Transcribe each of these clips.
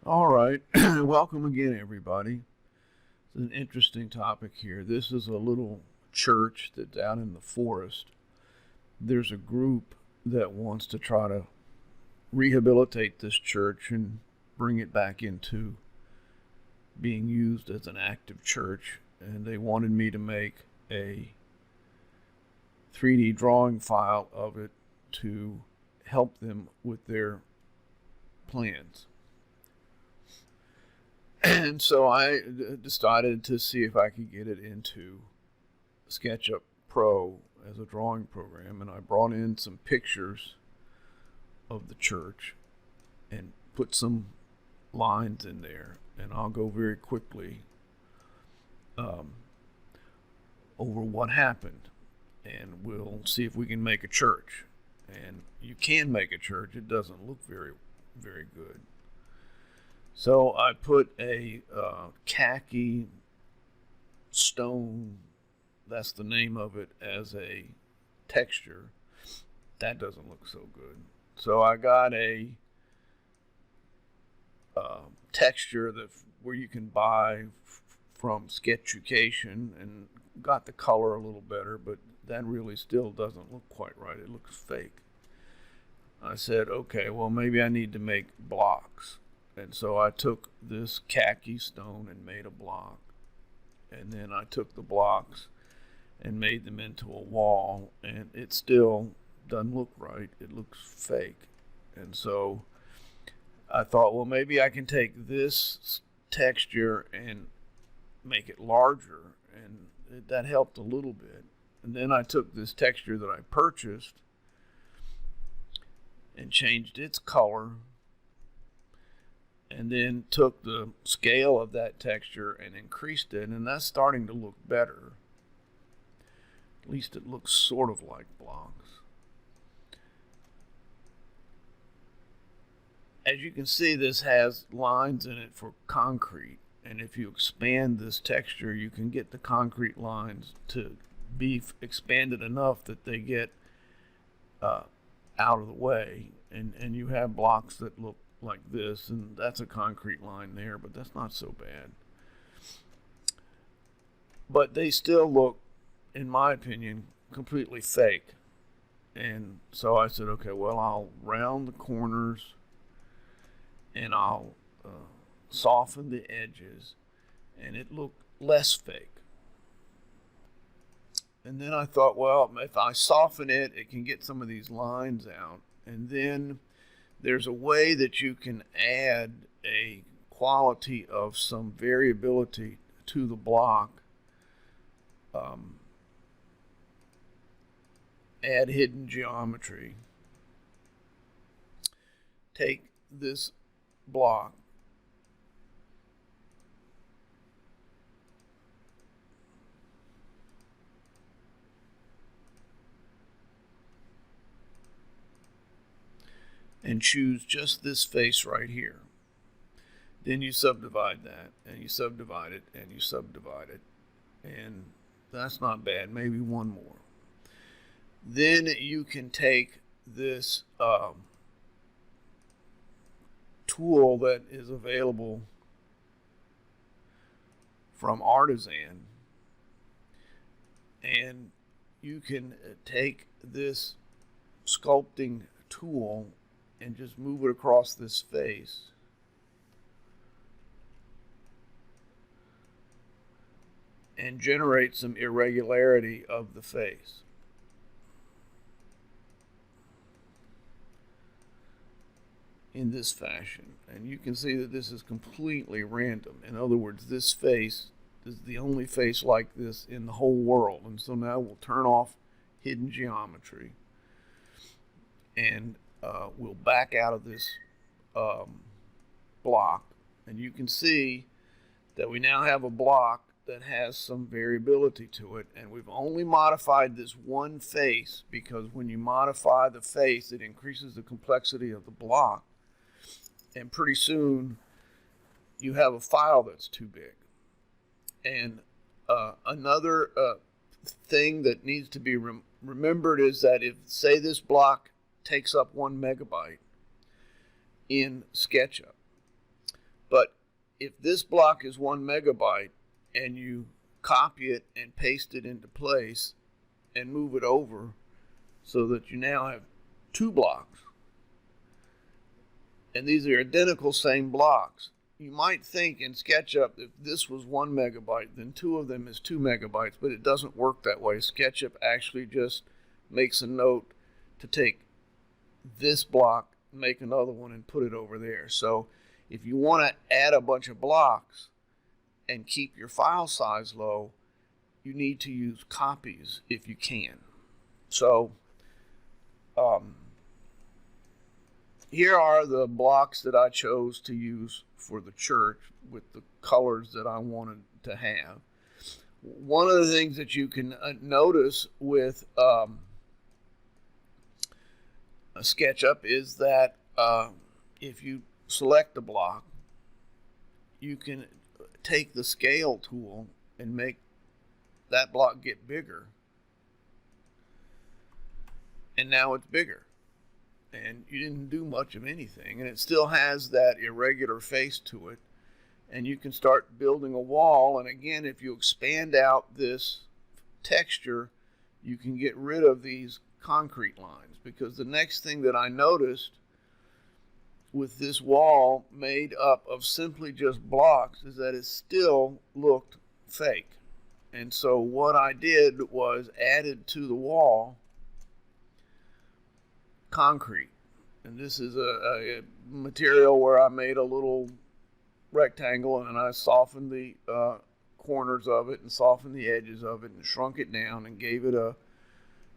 All right. Welcome again, everybody. It's an interesting topic here. This is a little church that's out in the forest. There's a group that wants to try to rehabilitate this church and bring it back into being used as an active church. And they wanted me to make a 3D drawing file of it to help them with their plans. And so I decided to see if I could get it into Sketchup Pro as a drawing program, and I brought in some pictures of the church and put some lines in there, and I'll go very quickly over what happened, and we'll see if we can make a church. And you can make a church. It doesn't look very, very good. So I put a khaki stone, that's the name of it, as a texture. That doesn't look so good. So I got a texture where you can buy from Sketchucation, and got the color a little better, but that really still doesn't look quite right. It looks fake. I said, okay, well, maybe I need to make blocks. And so I took this khaki stone and made a block. And then I took the blocks and made them into a wall. And it still doesn't look right. It looks fake. And so I thought, well, maybe I can take this texture and make it larger. And that helped a little bit. And then I took this texture that I purchased and changed its color, and then took the scale of that texture and increased it, and that's starting to look better. At least it looks sort of like blocks. As you can see, this has lines in it for concrete, and if you expand this texture, you can get the concrete lines to be expanded enough that they get out of the way, and you have blocks that look like this, and that's a concrete line there, but that's not so bad. But they still look, in my opinion, completely fake. And so I said, okay, well, I'll round the corners and I'll soften the edges, and it looked less fake. And then I thought, well, if I soften it, it can get some of these lines out. And then there's a way that you can add a quality of some variability to the block. Add hidden geometry. Take this block and choose just this face right here. Then you subdivide that, and you subdivide it, and you subdivide it. And that's not bad, maybe one more. Then you can take this tool that is available from Artisan, and you can take this sculpting tool and just move it across this face. And generate some irregularity of the face. In this fashion. And you can see that this is completely random. In other words, this face is the only face like this in the whole world. And so now we'll turn off hidden geometry. And we'll back out of this block, and you can see that we now have a block that has some variability to it, and we've only modified this one face, because when you modify the face, it increases the complexity of the block, and pretty soon you have a file that's too big. And another thing that needs to be remembered is that if, say, this block takes up 1 megabyte in SketchUp, But if this block is 1 MB and you copy it and paste it into place and move it over so that you now have 2 blocks, and these are identical same blocks, you might think in SketchUp if this was 1 MB, then 2 of them is 2 MB, but it doesn't work that way. SketchUp actually just makes a note to take this block, make another one, and put it over there. So if you want to add a bunch of blocks and keep your file size low, you need to use copies if you can. So here are the blocks that I chose to use for the church with the colors that I wanted to have. One of the things that you can notice with SketchUp is that if you select a block, you can take the scale tool and make that block get bigger, and now it's bigger, and you didn't do much of anything, and it still has that irregular face to it, and you can start building a wall. And again, if you expand out this texture, you can get rid of these concrete lines, because the next thing that I noticed with this wall made up of simply just blocks is that it still looked fake. And so what I did was added to the wall concrete. And this is a material where I made a little rectangle, and I softened the corners of it and softened the edges of it and shrunk it down and gave it a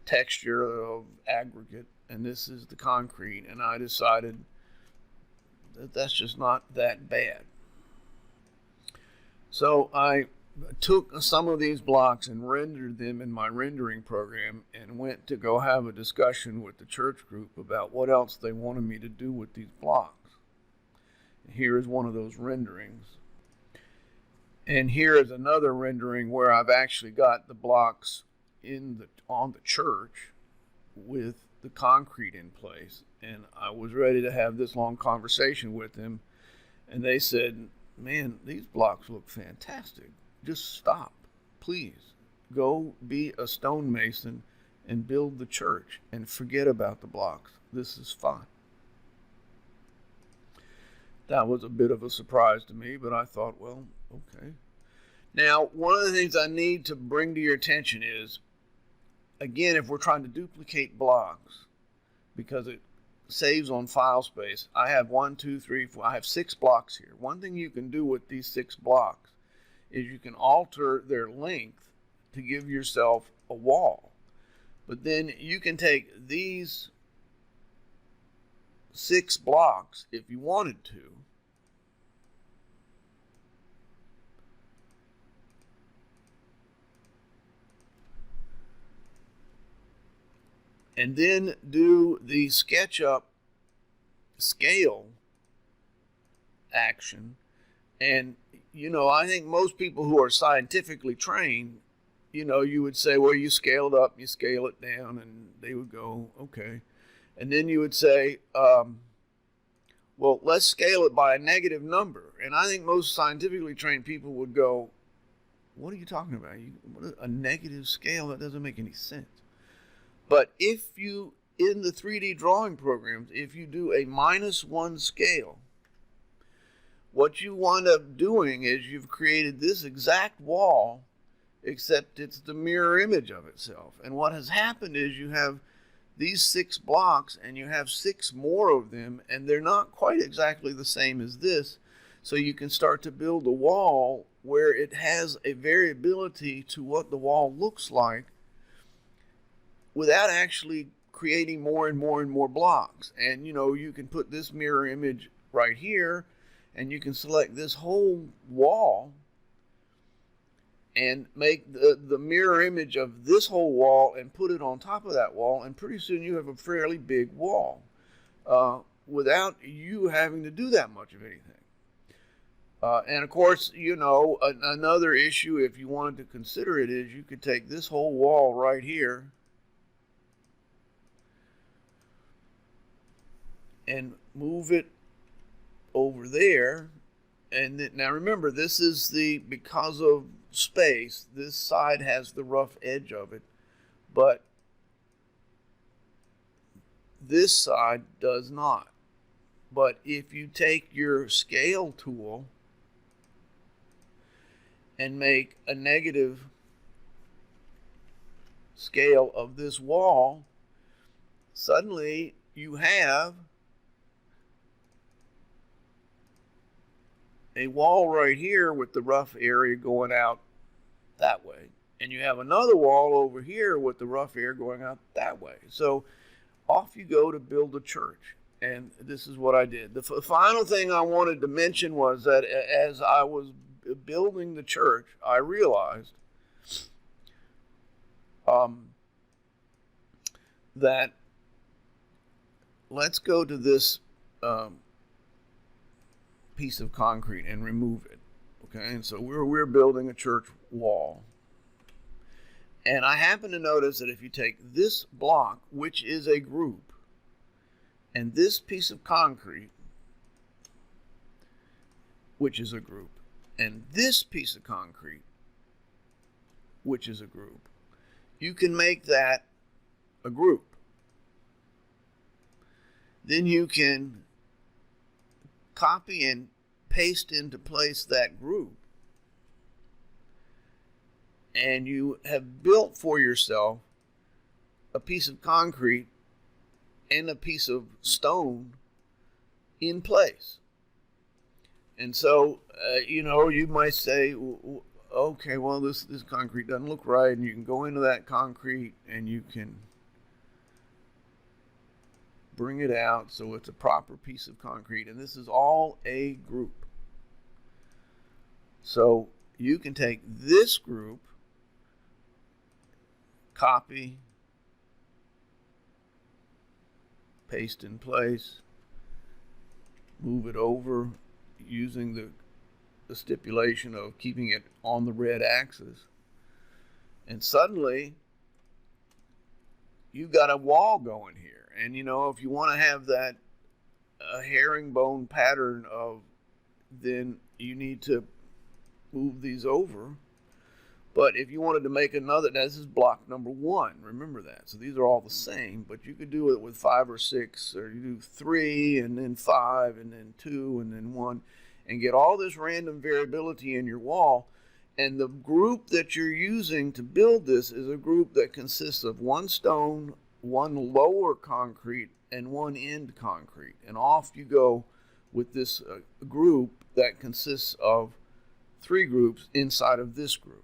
texture of aggregate. And this is the concrete, and I decided that that's just not that bad. So I took some of these blocks and rendered them in my rendering program and went to go have a discussion with the church group about what else they wanted me to do with these blocks. Here is one of those renderings. And here is another rendering where I've actually got the blocks on the church with the concrete in place. And I was ready to have this long conversation with them, and they said, "Man, these blocks look fantastic. Just stop. Please go be a stonemason and build the church and forget about the blocks. This is fine." That was a bit of a surprise to me, but I thought, well, okay. Now, one of the things I need to bring to your attention is, again, if we're trying to duplicate blocks, because it saves on file space, I have 1, 2, 3, 4, I have 6 blocks here. One thing you can do with these 6 blocks is you can alter their length to give yourself a wall. But then you can take these 6 blocks, if you wanted to, and then do the SketchUp scale action. And, I think most people who are scientifically trained, you would say, well, you scale it up, you scale it down, and they would go, okay. And then you would say, well, let's scale it by a negative number. And I think most scientifically trained people would go, what are you talking about? A negative scale? That doesn't make any sense. But if you, in the 3D drawing programs, if you do a -1 scale, what you wind up doing is you've created this exact wall, except it's the mirror image of itself. And what has happened is you have these 6 blocks, and you have 6 more of them, and they're not quite exactly the same as this. So you can start to build a wall where it has a variability to what the wall looks like without actually creating more and more and more blocks. And you can put this mirror image right here, and you can select this whole wall and make the mirror image of this whole wall and put it on top of that wall, and pretty soon you have a fairly big wall without you having to do that much of anything. And of course, another issue, if you wanted to consider it, is you could take this whole wall right here and move it over there And now remember, this is because of space, this side has the rough edge of it, but this side does not. But if you take your scale tool and make a negative scale of this wall, suddenly you have a wall right here with the rough area going out that way. And you have another wall over here with the rough area going out that way. So off you go to build a church. And this is what I did. The final thing I wanted to mention was that as I was building the church, I realized that let's go to this piece of concrete and remove it. Okay, and so we're building a church wall. And I happen to notice that if you take this block, which is a group, and this piece of concrete, which is a group, and this piece of concrete, which is a group, you can make that a group. Then you can copy and paste into place that group, and you have built for yourself a piece of concrete and a piece of stone in place. And so, you might say, okay, well, this concrete doesn't look right, and you can go into that concrete and you can bring it out so it's a proper piece of concrete. And this is all a group. So you can take this group, copy, paste in place, move it over using the stipulation of keeping it on the red axis, and suddenly you've got a wall going here. And if you want to have that herringbone pattern then you need to move these over. But if you wanted to make another, now this is block number 1, remember that. So these are all the same, but you could do it with 5 or 6, or you do 3 and then 5 and then 2 and then 1, and get all this random variability in your wall. And the group that you're using to build this is a group that consists of 1 stone, 1 lower concrete, and 1 end concrete. And off you go with this group that consists of 3 groups inside of this group.